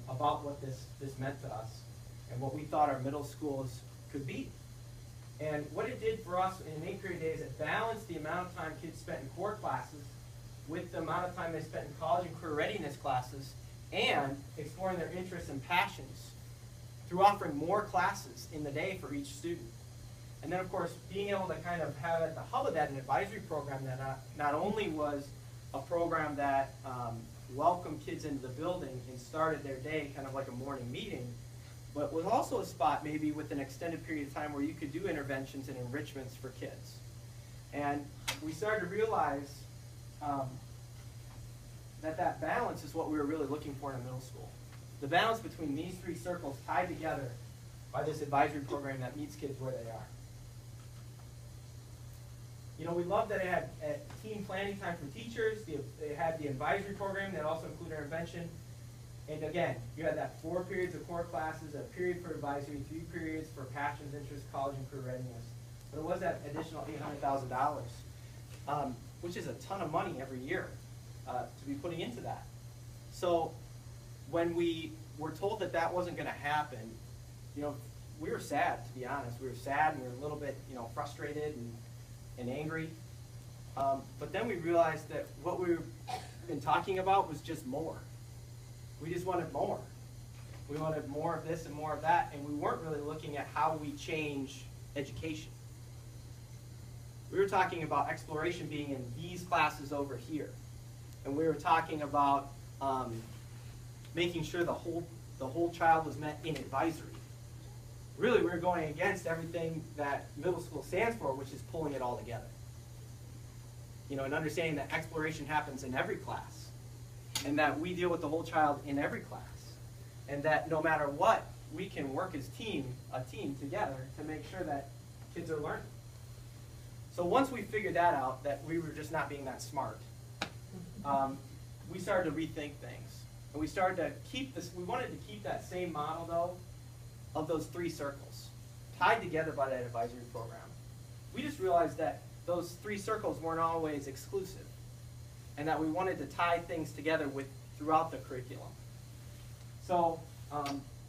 about what this meant to us and what we thought our middle schools could be. And what it did for us in 8th period day is it balanced the amount of time kids spent in core classes with the amount of time they spent in college and career readiness classes and exploring their interests and passions through offering more classes in the day for each student. And then, of course, being able to kind of have at the hub of that an advisory program that not only was a program that welcomed kids into the building and started their day kind of like a morning meeting, but was also a spot maybe with an extended period of time where you could do interventions and enrichments for kids. And we started to realize that balance is what we were really looking for in a middle school. The balance between these three circles tied together by this advisory program that meets kids where they are. You know, we loved that it had team planning time from teachers. It had the advisory program that also included intervention. And again, you had that 4 periods of core classes, a period for advisory, 3 periods for passions, interests, college, and career readiness. But it was that additional $800,000, which is a ton of money every year to be putting into that. So when we were told that that wasn't going to happen, you know, we were sad, to be honest. We were sad and we were a little bit, you know, frustrated and angry. But then we realized that what we've been talking about was just more. We just wanted more. We wanted more of this and more of that, and we weren't really looking at how we change education. We were talking about exploration being in these classes over here. And we were talking about making sure the whole child was met in advisory. Really, we were going against everything that middle school stands for, which is pulling it all together. You know, and understanding that exploration happens in every class, and that we deal with the whole child in every class, and that no matter what, we can work as a team together to make sure that kids are learning. So once we figured that out, that we were just not being that smart, we started to rethink things. And we started to keep this, we wanted to keep that same model though, of those 3 circles, tied together by that advisory program. We just realized that those 3 circles weren't always exclusive, and that we wanted to tie things together throughout the curriculum. So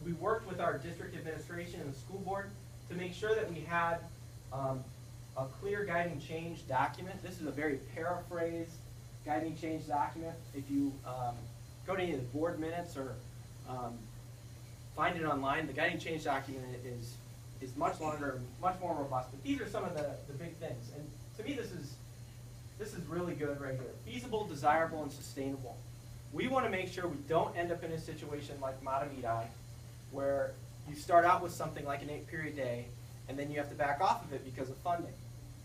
we worked with our district administration and the school board to make sure that we had a clear guiding change document. This is a very paraphrased guiding change document. If you go to any of the board minutes or find it online, the guiding change document is much longer, much more robust. But these are some of the big things. And to me, this is really good right here. Feasible, desirable, and sustainable. We want to make sure we don't end up in a situation like Matamidi, where you start out with something like an 8-period day, and then you have to back off of it because of funding.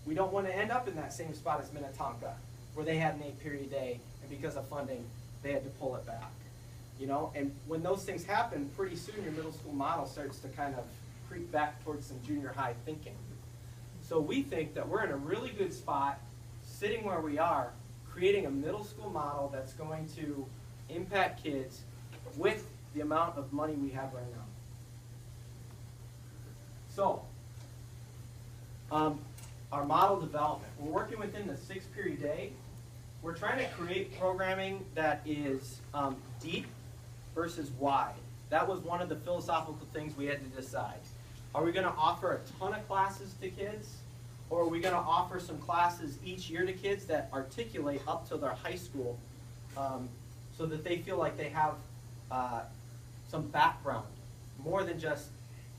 We don't want to end up in that same spot as Minnetonka, where they had an 8-period day, and because of funding, they had to pull it back. You know, and when those things happen, pretty soon your middle school model starts to kind of creep back towards some junior high thinking. So we think that we're in a really good spot, sitting where we are, creating a middle school model that's going to impact kids with the amount of money we have right now. So, our model development. We're working within the 6-period day. We're trying to create programming that is deep versus wide. That was one of the philosophical things we had to decide. Are we going to offer a ton of classes to kids, or are we going to offer some classes each year to kids that articulate up to their high school so that they feel like they have some background, more than just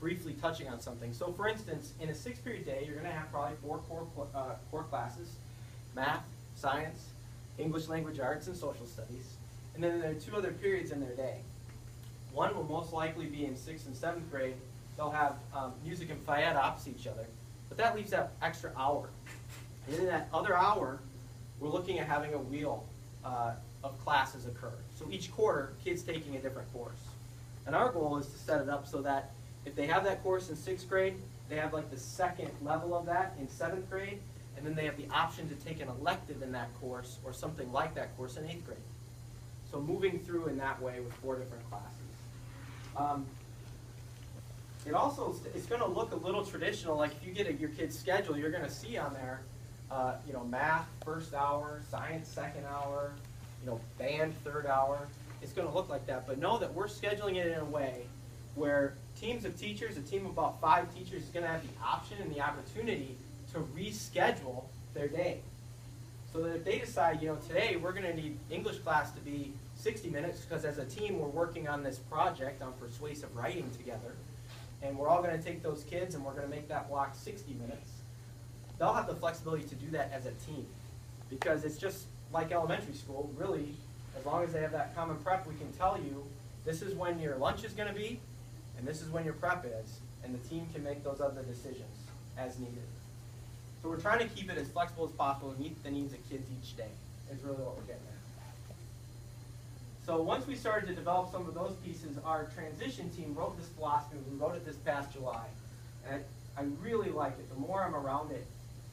briefly touching on something. So for instance, in a 6-period day, you're going to have probably 4 core classes: math, science, English language arts, and social studies. And then there are 2 other periods in their day. One will most likely be in 6th and 7th grade. They'll have music and Fayette opposite each other. But that leaves that extra hour. And in that other hour, we're looking at having a wheel of classes occur. So each quarter, kids taking a different course. And our goal is to set it up so that if they have that course in 6th grade, they have like the 2nd level of that in 7th grade, and then they have the option to take an elective in that course or something like that course in 8th grade. So moving through in that way with 4 different classes. It's going to look a little traditional. Like if you get your kid's schedule, you're going to see on there, you know, math 1st hour, science 2nd hour, you know, band 3rd hour. it's going to look like that. But know that we're scheduling it in a way where teams of teachers, a team of about 5 teachers, is going to have the option and the opportunity to reschedule their day. So that if they decide, today we're going to need English class to be 60 minutes because as a team we're working on this project on persuasive writing together, and we're all going to take those kids and we're going to make that block 60 minutes, they'll have the flexibility to do that as a team. Because it's just like elementary school, really, as long as they have that common prep, we can tell you this is when your lunch is going to be and this is when your prep is, and the team can make those other decisions as needed. So we're trying to keep it as flexible as possible and meet the needs of kids each day is really what we're getting at. So once we started to develop some of those pieces, our transition team wrote this philosophy. We wrote it this past July. And I really like it. The more I'm around it,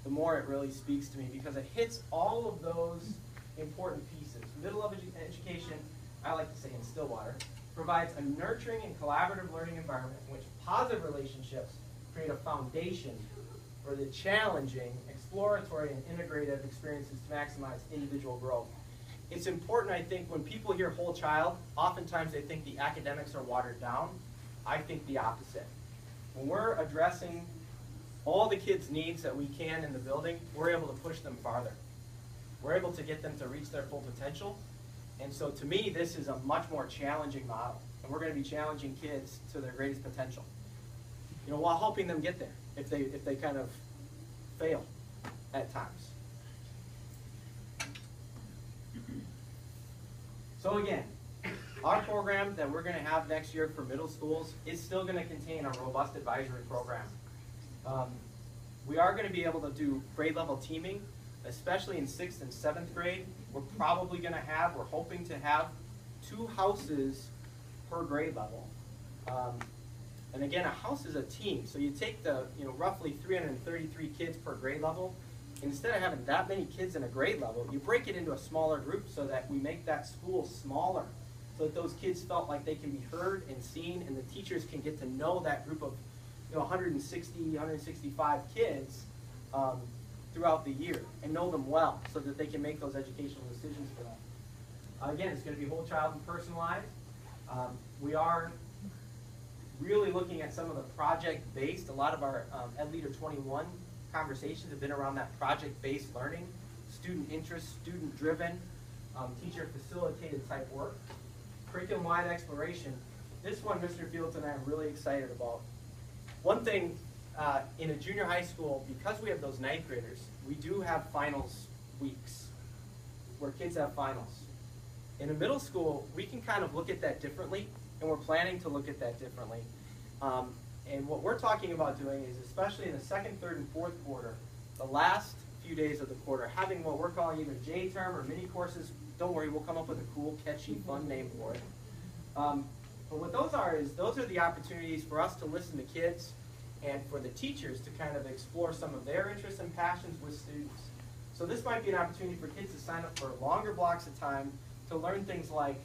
the more it really speaks to me because it hits all of those important pieces. Middle of education, I like to say in Stillwater, provides a nurturing and collaborative learning environment in which positive relationships create a foundation for the challenging, exploratory, and integrative experiences to maximize individual growth. It's important, I think, when people hear whole child, oftentimes they think the academics are watered down. I think the opposite. When we're addressing all the kids' needs that we can in the building, we're able to push them farther. We're able to get them to reach their full potential. And so to me, this is a much more challenging model. And we're going to be challenging kids to their greatest potential, while helping them get there if they kind of fail at times. So again, our program that we're going to have next year for middle schools is still going to contain a robust advisory program. We are going to be able to do grade level teaming, especially in 6th and 7th grade. We're hoping to have 2 houses per grade level. And again, a house is a team. So you take the roughly 333 kids per grade level. Instead of having that many kids in a grade level, you break it into a smaller group so that we make that school smaller, so that those kids felt like they can be heard and seen, and the teachers can get to know that group of 160, 165 kids throughout the year and know them well so that they can make those educational decisions for them. Again, it's going to be whole child and personalized. We are really looking at some of the project-based. A lot of our Ed Leader 21 conversations have been around that project-based learning, student interest, student-driven, teacher-facilitated type work. Curriculum-wide exploration. This one, Mr. Fields and I are really excited about. One thing, in a junior high school, because we have those 9th graders, we do have finals weeks where kids have finals. In a middle school, we can kind of look at that differently, and we're planning to look at that differently. And what we're talking about doing is, especially in the 2nd, 3rd, and 4th quarter, the last few days of the quarter, having what we're calling either J-term or mini courses. Don't worry, we'll come up with a cool, catchy, fun name for it. But what those are the opportunities for us to listen to kids and for the teachers to kind of explore some of their interests and passions with students. So this might be an opportunity for kids to sign up for longer blocks of time to learn things like,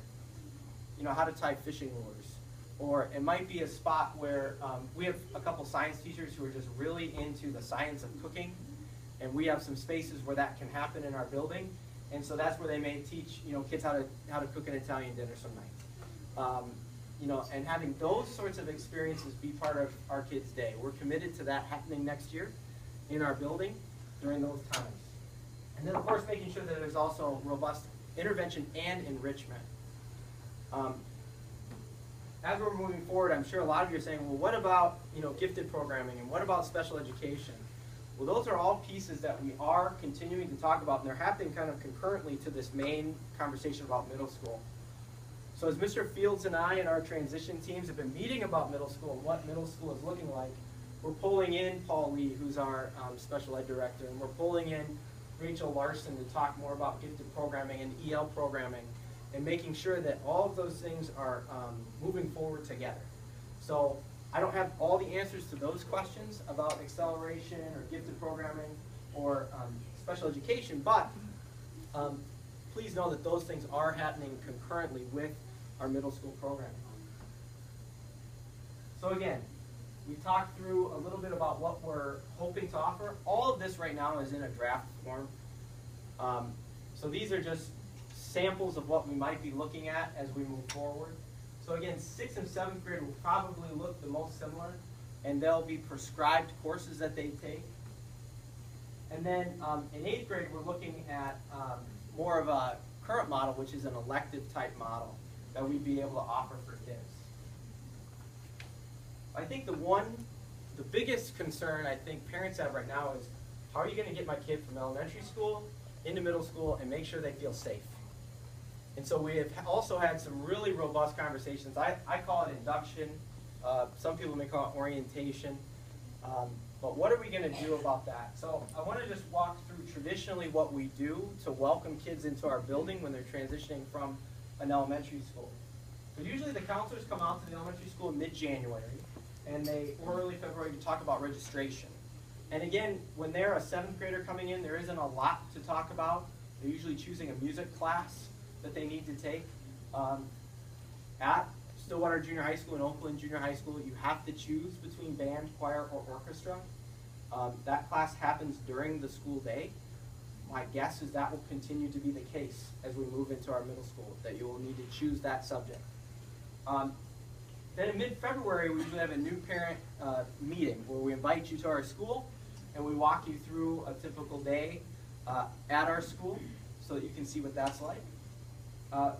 how to tie fishing lures. Or it might be a spot where we have a couple science teachers who are just really into the science of cooking, and we have some spaces where that can happen in our building. And so that's where they may teach kids how to cook an Italian dinner some night. And having those sorts of experiences be part of our kids' day. We're committed to that happening next year in our building during those times. And then, of course, making sure that there's also robust intervention and enrichment. As we're moving forward, I'm sure a lot of you are saying, well, what about gifted programming, and what about special education? Well, those are all pieces that we are continuing to talk about, and they're happening kind of concurrently to this main conversation about middle school. So as Mr. Fields and I and our transition teams have been meeting about middle school and what middle school is looking like, we're pulling in Paul Lee, who's our special ed director, and we're pulling in Rachel Larson to talk more about gifted programming and EL programming, and making sure that all of those things are moving forward together. So I don't have all the answers to those questions about acceleration or gifted programming or special education, but please know that those things are happening concurrently with our middle school programming. So again, we talked through a little bit about what we're hoping to offer. All of this right now is in a draft form. So these are just samples of what we might be looking at as we move forward. So again, 6th and 7th grade will probably look the most similar, and they'll be prescribed courses that they take. And then in 8th grade, we're looking at more of a current model, which is an elective type model that we'd be able to offer for kids. I think the biggest concern I think parents have right now is, how are you going to get my kid from elementary school into middle school and make sure they feel safe? And so we have also had some really robust conversations. I call it induction. Some people may call it orientation. But what are we going to do about that? So I want to just walk through traditionally what we do to welcome kids into our building when they're transitioning from an elementary school. So usually the counselors come out to the elementary school in mid-January, and or early February, to talk about registration. And again, when they're a 7th grader coming in, there isn't a lot to talk about. They're usually choosing a music class that they need to take. At Stillwater Junior High School and Oakland Junior High School, you have to choose between band, choir, or orchestra. That class happens during the school day. My guess is that will continue to be the case as we move into our middle school, that you will need to choose that subject. Then in mid-February, we usually have a new parent meeting where we invite you to our school and we walk you through a typical day at our school so that you can see what that's like.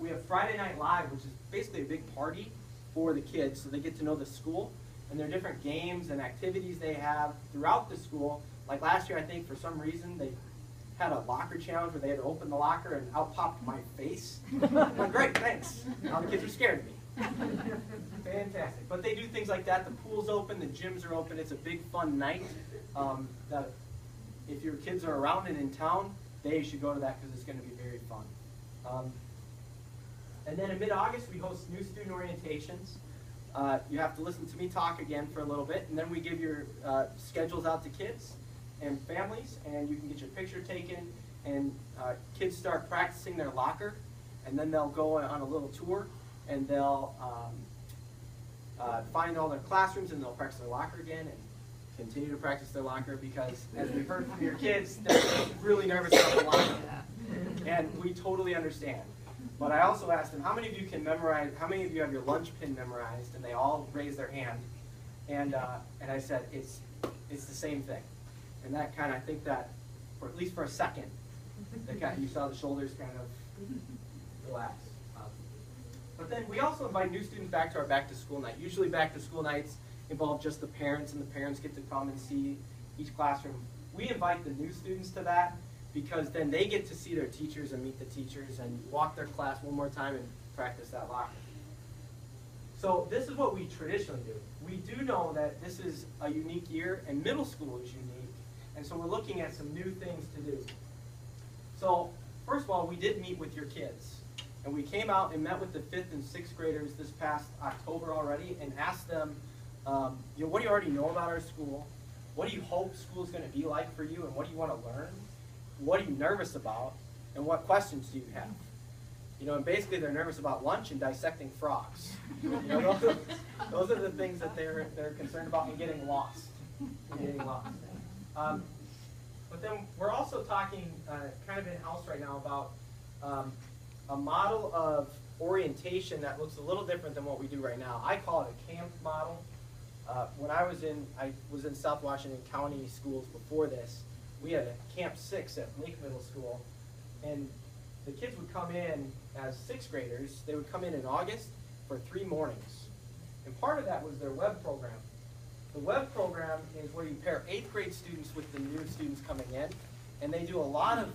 We have Friday Night Live, which is basically a big party for the kids, so they get to know the school, and there are different games and activities they have throughout the school. Like last year, I think for some reason they had a locker challenge where they had to open the locker and out popped my face. I'm like, great, thanks. Now the kids are scared of me. Fantastic. But they do things like that. The pool's open, the gyms are open. It's a big fun night. That if your kids are around and in town, they should go to that because it's going to be very fun. And then in mid-August, we host new student orientations. You have to listen to me talk again for a little bit, and then we give your schedules out to kids and families, and you can get your picture taken, and kids start practicing their locker, and then they'll go on a little tour, and they'll find all their classrooms, and they'll practice their locker again, and continue to practice their locker, because as we heard from your kids, they're really nervous about the locker, and we totally understand. But I also asked them, how many of you can memorize, how many of you have your lunch pin memorized? And they all raised their hand. And I said, it's the same thing. And that kind of, I think that, for at least for a second, you saw the shoulders kind of relax. But then we also invite new students back to our back to school night. Usually back to school nights involve just the parents, and the parents get to come and see each classroom. We invite the new students to that, because then they get to see their teachers and meet the teachers and walk their class one more time and practice that locker. So this is what we traditionally do. We do know that this is a unique year, and middle school is unique, and so we're looking at some new things to do. So first of all, we did meet with your kids, and we came out and met with the 5th and 6th graders this past October already and asked them, what do you already know about our school? What do you hope school is going to be like for you, and what do you want to learn? What are you nervous about, and what questions do you have? And basically they're nervous about lunch and dissecting frogs. Those are the things that they're concerned about, and getting lost. But then we're also talking kind of in-house right now about a model of orientation that looks a little different than what we do right now. I call it a camp model. When I was in South Washington County schools before this, we had a Camp 6 at Lake Middle School, and the kids would come in as 6th graders. They would come in August for 3 mornings. And part of that was their web program. The web program is where you pair 8th grade students with the new students coming in, and they do a lot of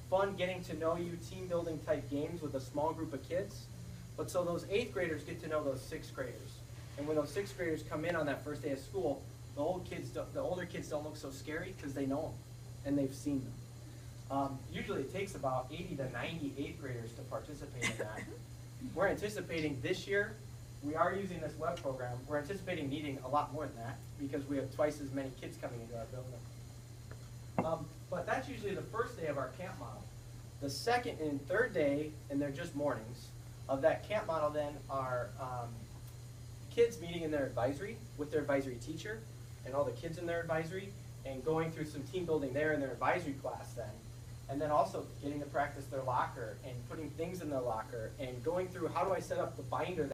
fun getting to know you, team building type games with a small group of kids. But so those 8th graders get to know those 6th graders. And when those 6th graders come in on that first day of school, the older kids don't look so scary because they know them and they've seen them. Usually it takes about 80 to 90 8th graders to participate in that. We're anticipating this year, we are using this web program, we're anticipating needing a lot more than that because we have twice as many kids coming into our building. But that's usually the first day of our camp model. The second and third day, and they're just mornings, of that camp model then are kids meeting in their advisory with their advisory teacher and all the kids in their advisory, and going through some team building there in their advisory class then. And then also getting to practice their locker and putting things in their locker and going through how do I set up the binder